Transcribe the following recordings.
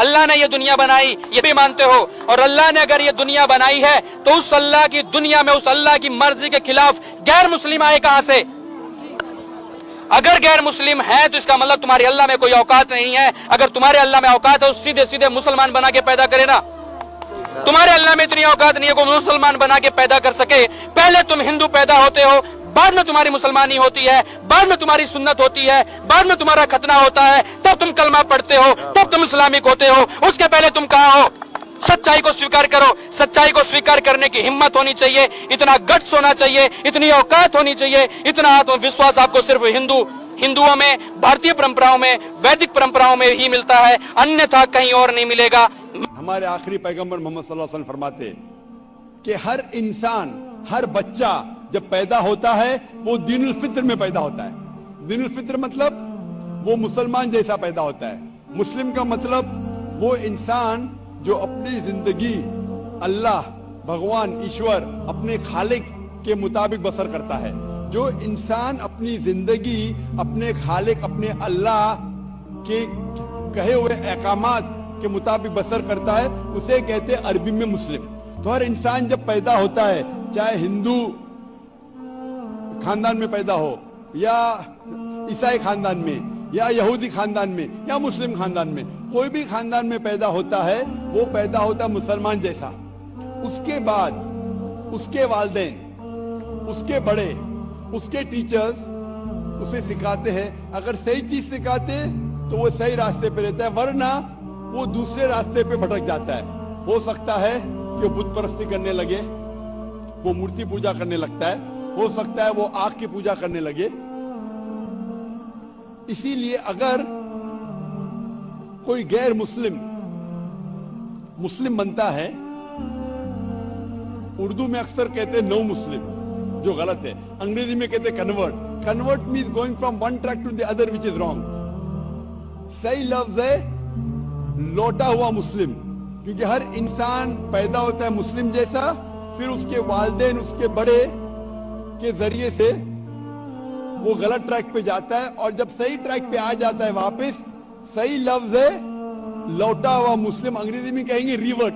اللہ نے یہ دنیا بنائی، یہ بھی مانتے ہو، اور اللہ نے اگر یہ دنیا بنائی ہے تو اس اللہ کی دنیا میں اس اللہ کی مرضی کے خلاف غیر مسلم آئے کہاں سے؟ اگر غیر مسلم ہے تو اس کا مطلب تمہاری اللہ میں کوئی اوقات نہیں ہے۔ اگر تمہارے اللہ میں اوقات ہے تو سیدھے سیدھے مسلمان بنا کے پیدا کرے نا۔ تمہارے اللہ میں اتنی اوقات نہیں ہے کوئی مسلمان بنا کے پیدا کر سکے۔ پہلے تم ہندو پیدا ہوتے ہو، بعد میں تمہاری مسلمانی ہوتی ہے، بعد میں تمہاری سنت ہوتی ہے، بعد میں تمہارا ختنہ ہوتا ہے، تب تم کلمہ پڑھتے ہو، تب تم اسلامک ہوتے ہو۔ اس کے پہلے تم کہاں ہو؟ سچائی کو سویکار کرو۔ سچائی کو سویکار کرنے کی ہمت ہونی چاہیے، اتنا گٹس ہونا چاہیے، اتنی اوقات ہونی چاہیے، اتنا آتم وشواس آپ کو صرف ہندوؤں میں، بھارتی پرمپراؤں میں، ویدک پرمپراؤں میں ہی ملتا ہے، انیتھا کہیں اور نہیں ملے گا۔ ہمارے آخری پیغمبر محمد صلی اللہ علیہ وسلم فرماتے کہ ہر انسان، ہر بچہ جب پیدا ہوتا ہے وہ دین الفطر میں پیدا ہوتا ہے۔ دین الفطر مطلب وہ مسلمان جیسا پیدا ہوتا ہے۔ مسلم کا مطلب وہ انسان جو اپنی زندگی اللہ، بھگوان، ایشور، اپنے خالق کے مطابق بسر کرتا ہے۔ جو انسان اپنی زندگی اپنے خالق، اپنے اللہ کے کہے ہوئے احکامات کے مطابق بسر کرتا ہے، اسے کہتے ہیں عربی میں مسلم۔ تو ہر انسان جب پیدا ہوتا ہے، چاہے ہندو خاندان میں پیدا ہو، یا عیسائی خاندان میں، یا یہودی خاندان میں، یا مسلم خاندان میں، کوئی بھی خاندان میں پیدا ہوتا ہے، وہ پیدا ہوتا ہے مسلمان جیسا۔ اس کے بعد اس کے والدین، اس کے بڑے، اس کے ٹیچرز اسے سکھاتے ہیں۔ اگر صحیح چیز سکھاتے تو وہ صحیح راستے پہ رہتا ہے، ورنہ وہ دوسرے راستے پہ بھٹک جاتا ہے۔ ہو سکتا ہے کہ بت پرستی کرنے لگے، وہ مورتی پوجا کرنے لگتا ہے، ہو سکتا ہے وہ آگ کی پوجا کرنے لگے۔ اسی لیے اگر کوئی غیر مسلم بنتا ہے، اردو میں اکثر کہتے ہیں نو مسلم، جو غلط ہے۔ انگریزی میں کہتے ہیں convert. Convert means going from one track to the other, which is wrong۔ صحیح لفظ ہے لوٹا ہوا مسلم، کیونکہ ہر انسان پیدا ہوتا ہے مسلم جیسا، پھر اس کے والدین، اس کے بڑے کے ذریعے سے وہ غلط ٹریک پہ جاتا ہے، اور جب صحیح ٹریک پہ آ جاتا ہے واپس، صحیح لفظ ہے لوٹا ہوا مسلم۔ انگریزی میں کہیں گے ریورٹ۔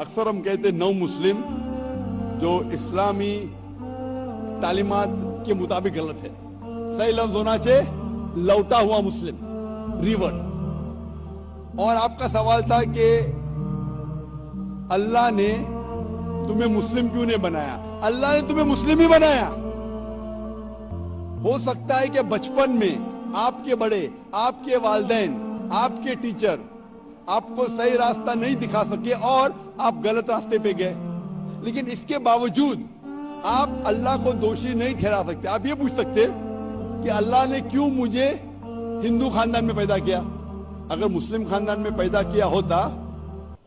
اکثر ہم کہتے ہیں نو مسلم، جو اسلامی تعلیمات کے مطابق غلط ہے۔ صحیح لفظ ہونا چاہیے لوٹا ہوا مسلم، ریورٹ۔ اور آپ کا سوال تھا کہ اللہ نے تمہیں مسلم کیوں نہیں بنایا؟ اللہ نے تمہیں مسلم ہی بنایا۔ ہو سکتا ہے کہ بچپن میں آپ کے بڑے، آپ کے والدین، آپ کے ٹیچر آپ کو صحیح راستہ نہیں دکھا سکے اور آپ غلط راستے پہ گئے، لیکن اس کے باوجود آپ اللہ کو دوشی نہیں ٹھہرا سکتے۔ آپ یہ پوچھ سکتے کہ اللہ نے کیوں مجھے ہندو خاندان میں پیدا کیا؟ اگر مسلم خاندان میں پیدا کیا ہوتا،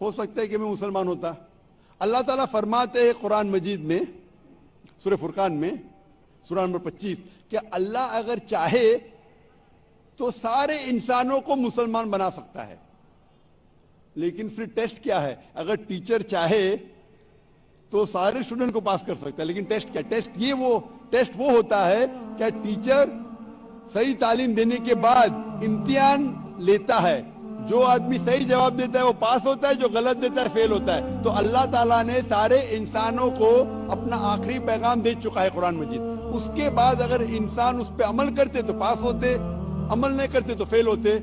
ہو سکتا ہے کہ میں مسلمان ہوتا۔ اللہ تعالیٰ فرماتے ہیں قرآن مجید میں، سورہ فرقان میں، سورہ نمبر 25، کہ اللہ اگر چاہے تو سارے انسانوں کو مسلمان بنا سکتا ہے، لیکن پھر ٹیسٹ کیا ہے؟ اگر ٹیچر چاہے تو سارے اسٹوڈنٹ کو پاس کر سکتا ہے، لیکن ٹیسٹ کیا؟ ٹیسٹ وہ ہوتا ہے کہ ٹیچر صحیح تعلیم دینے کے بعد امتحان لیتا ہے، جو آدمی صحیح جواب دیتا ہے وہ پاس ہوتا ہے، جو غلط دیتا ہے فیل ہوتا ہے۔ تو اللہ تعالیٰ نے سارے انسانوں کو اپنا آخری پیغام دے چکا ہے قرآن مجید۔ اس کے بعد اگر انسان اس پہ عمل کرتے تو پاس ہوتے، عمل نہیں کرتے تو فیل ہوتے۔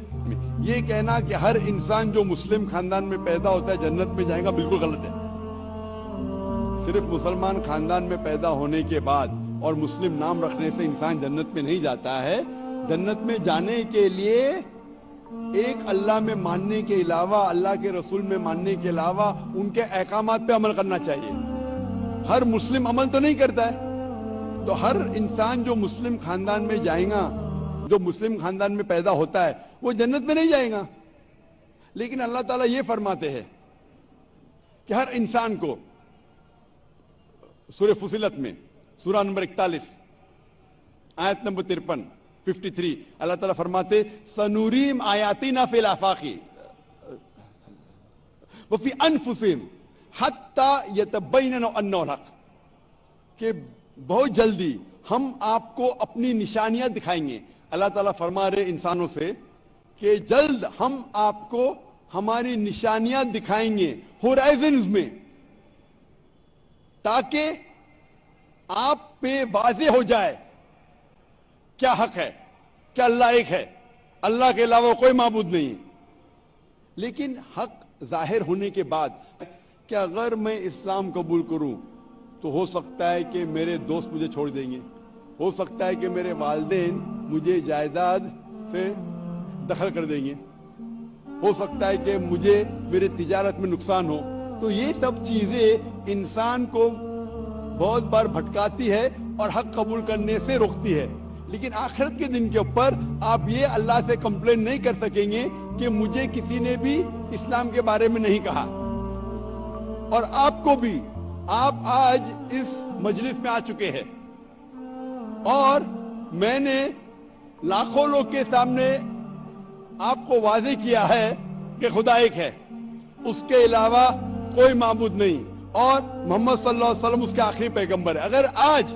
یہ کہنا کہ ہر انسان جو مسلم خاندان میں پیدا ہوتا ہے جنت میں جائے گا، بالکل غلط ہے۔ صرف مسلمان خاندان میں پیدا ہونے کے بعد اور مسلم نام رکھنے سے انسان جنت میں نہیں جاتا ہے۔ جنت میں جانے کے لیے ایک اللہ میں ماننے کے علاوہ، اللہ کے رسول میں ماننے کے علاوہ ان کے احکامات پہ عمل کرنا چاہیے۔ ہر مسلم عمل تو نہیں کرتا ہے، تو ہر انسان جو مسلم خاندان میں جائے گا، جو مسلم خاندان میں پیدا ہوتا ہے، وہ جنت میں نہیں جائے گا۔ لیکن اللہ تعالیٰ یہ فرماتے ہیں کہ ہر انسان کو، سورہ فصلت میں سورہ نمبر 41 آیت نمبر 53 اللہ تعالیٰ فرماتے سنوریم آیاتنا فی الآفاق وفی انفسہم حتی یتبین انہ الحق، کہ بہت جلدی ہم آپ کو اپنی نشانیاں دکھائیں گے۔ اللہ تعالیٰ فرما رہے انسانوں سے کہ جلد ہم آپ کو ہماری نشانیاں دکھائیں گے ہورائزنز میں، تاکہ آپ پہ واضح ہو جائے کیا حق ہے، کیا اللہ ایک ہے، اللہ کے علاوہ کوئی معبود نہیں ہے۔ لیکن حق ظاہر ہونے کے بعد کہ اگر میں اسلام قبول کروں تو ہو سکتا ہے کہ میرے دوست مجھے چھوڑ دیں گے، ہو سکتا ہے کہ میرے والدین مجھے جائیداد سے دخل کر دیں گے، ہو سکتا ہے کہ مجھے میرے تجارت میں نقصان ہو۔ تو یہ سب چیزیں انسان کو بہت بار بھٹکاتی ہے اور حق قبول کرنے سے روکتی ہے۔ لیکن آخرت کے دن کے اوپر آپ یہ اللہ سے کمپلین نہیں کر سکیں گے کہ مجھے کسی نے بھی اسلام کے بارے میں نہیں کہا، اور آپ کو بھی، آپ آج اس مجلس میں آ چکے ہیں اور میں نے لاکھوں لوگ کے سامنے آپ کو واضح کیا ہے کہ خدا ایک ہے، اس کے علاوہ کوئی معبود نہیں، اور محمد صلی اللہ علیہ وسلم اس کے آخری پیغمبر ہے۔ اگر آج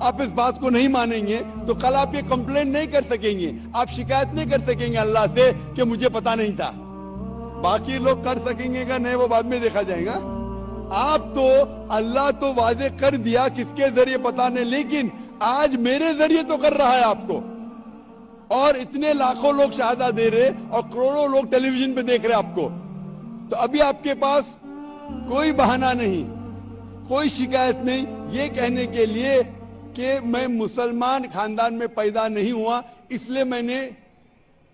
آپ اس بات کو نہیں مانیں گے تو کل آپ یہ کمپلین نہیں کر سکیں گے، آپ شکایت نہیں کر سکیں گے اللہ سے کہ مجھے پتا نہیں تھا۔ باقی لوگ کر سکیں گے کہ نہیں، وہ بعد میں دیکھا جائے گا۔ آپ تو اللہ تو واضح کر دیا کس کے ذریعے پتا نہیں، لیکن آج میرے ذریعے تو کر رہا ہے آپ کو، اور اتنے لاکھوں لوگ شہادہ دے رہے اور کروڑوں لوگ ٹیلی ویژن پہ دیکھ رہے آپ کو۔ تو ابھی آپ کے پاس کوئی بہانہ نہیں، کوئی شکایت نہیں یہ کہنے کے لیے کہ میں مسلمان خاندان میں پیدا نہیں ہوا، اس لیے میں نے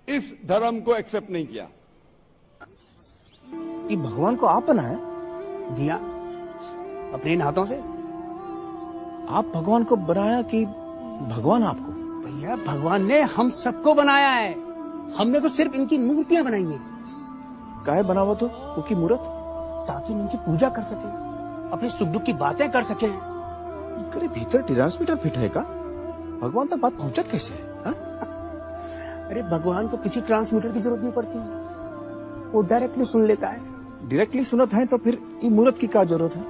اس دھرم کو ایکسپٹ نہیں کیا۔ یہ بھگوان کو آپ بنائے؟ جی ہاں، اپنے ان ہاتھوں سے۔ آپ بھگوان کو بنایا کہ بھگوان آپ کو؟ بھیا بھگوان نے ہم سب کو بنایا ہے، ہم نے تو صرف ان کی مورتیاں بنائی ہیں۔ کاہے بنا ہوا تو وہ کی مورت؟ تاکہ ان کی پوجا کر سکیں، اپنے سکھ دکھ کی باتیں کر سکیں۔ کرے بھیتر ٹرانسمیٹر فٹ ہے کا؟ بھگوان تک بات پہنچت کیسے ہے؟ ارے بھگوان کو کسی ٹرانسمیٹر کی ضرورت نہیں پڑتی، وہ ڈائریکٹلی سن لیتا ہے۔ ڈائریکٹلی سنت ہے تو پھر یہ مورت کی کیا ضرورت ہے؟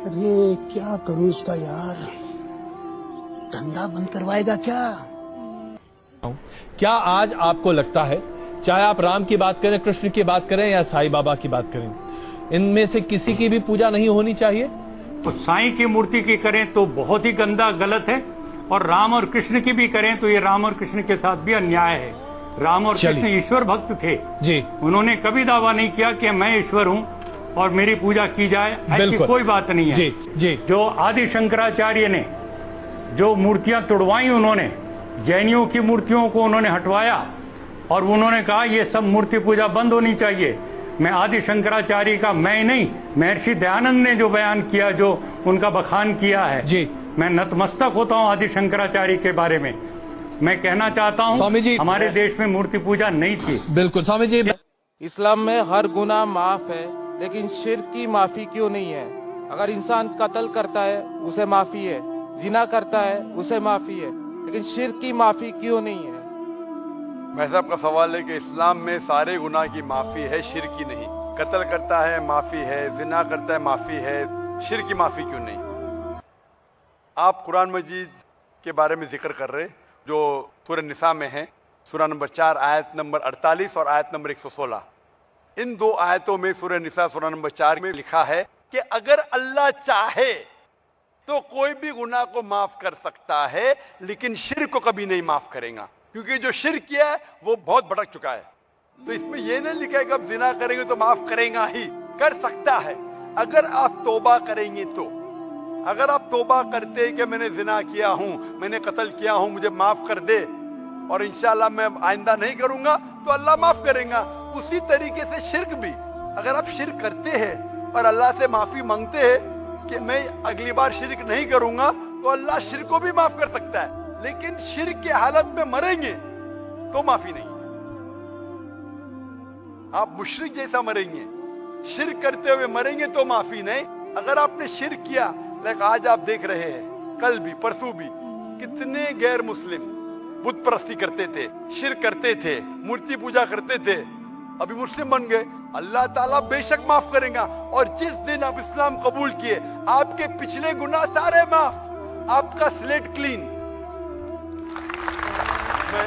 ارے کیا کروں اس کا یار، دھندا بند کروائے گا کیا؟ کیا آج آپ کو لگتا ہے، چاہے آپ رام کی بات کریں، کرشن کی بات کریں یا سائی بابا کی بات کریں، ان میں سے کسی کی بھی پوجا نہیں ہونی چاہیے؟ تو سائیں کی مورتی کی کریں تو بہت ہی گندا غلط ہے، اور رام اور کرشن کی بھی کریں تو یہ رام اور کرشن کے ساتھ بھی انیائے ہے۔ رام اور کرشن ایشور بھکت تھے جی، انہوں نے کبھی دعویٰ نہیں کیا کہ میں ایشور ہوں اور میری پوجا کی جائے، ایسی کوئی بات نہیں ہے۔ جی جی، جو آدی شنکراچاریہ نے جو مورتیاں توڑوائیں، انہوں نے جینیوں کی مورتیوں کو انہوں نے ہٹوایا اور انہوں نے کہا یہ سب مورتی پوجا بند ہونی چاہیے۔ میں آدی شنکراچاریہ کا میں نہیں، مہرشی دیانند نے جو بیان کیا، جو ان کا بخان کیا ہے، جی میں نتمستک ہوتا ہوں آدی شنکراچاریہ کے بارے میں۔ میں کہنا چاہتا ہوں سوامی جی، ہمارے دیش میں مورتی پوجا نہیں تھی۔ بالکل سوامی جی، اسلام میں ہر گناہ معاف ہے، لیکن شرک کی معافی کیوں نہیں ہے؟ اگر انسان قتل کرتا ہے اسے معافی ہے، زنا کرتا ہے اسے معافی ہے، لیکن شرک کی معافی کیوں نہیں ہے؟ میں صاحب کا سوال ہے کہ اسلام میں سارے گناہ کی معافی ہے، شرک کی نہیں۔ قتل کرتا ہے معافی ہے، زنا کرتا ہے معافی ہے، شرک کی معافی کیوں نہیں؟ آپ قرآن مجید کے بارے میں ذکر کر رہے جو سورہ نساء میں ہے، سورہ نمبر 4 آیت نمبر 48 اور آیت نمبر 116۔ ان دو آیتوں میں سورہ نساء سورہ نمبر 4 میں لکھا ہے کہ اگر اللہ چاہے تو کوئی بھی گناہ کو معاف کر سکتا ہے، لیکن شرک کو کبھی نہیں معاف کرے گا، کیونکہ جو شرک کیا ہے وہ بہت بھٹک چکا ہے۔ تو اس میں یہ نہیں لکھا ہے کہ اب زنا کریں گے تو معاف کرے گا ہی، کر سکتا ہے اگر آپ توبہ کریں گے تو۔ اگر آپ توبہ کرتے کہ میں نے زنا کیا ہوں، میں نے قتل کیا ہوں، مجھے معاف کر دے اور انشاءاللہ میں آئندہ نہیں کروں گا، تو اللہ معاف کرے گا۔ اسی طریقے سے شرک بھی، اگر آپ شرک کرتے ہیں اور اللہ سے معافی مانگتے ہیں کہ میں اگلی بار شرک نہیں کروں گا، تو اللہ شرک کو بھی معاف کر سکتا ہے، لیکن شرک کی حالت میں مریں گے تو معافی نہیں۔ آپ مشرک جیسا مریں گے، شرک کرتے ہوئے مریں گے تو معافی نہیں۔ اگر آپ نے شرک کیا، لیکن آج آپ دیکھ رہے ہیں، کل بھی پرسوں بھی کتنے غیر مسلم بت پرستی کرتے تھے، شرک کرتے تھے، مورتی پوجا کرتے تھے، ابھی مسلم بن گئے۔ اللہ تعالیٰ بے شک معاف کریں گا، اور جس دن آپ اسلام قبول کیے، آپ کے پچھلے گناہ سارے معاف، آپ کا سلیٹ کلین۔ میں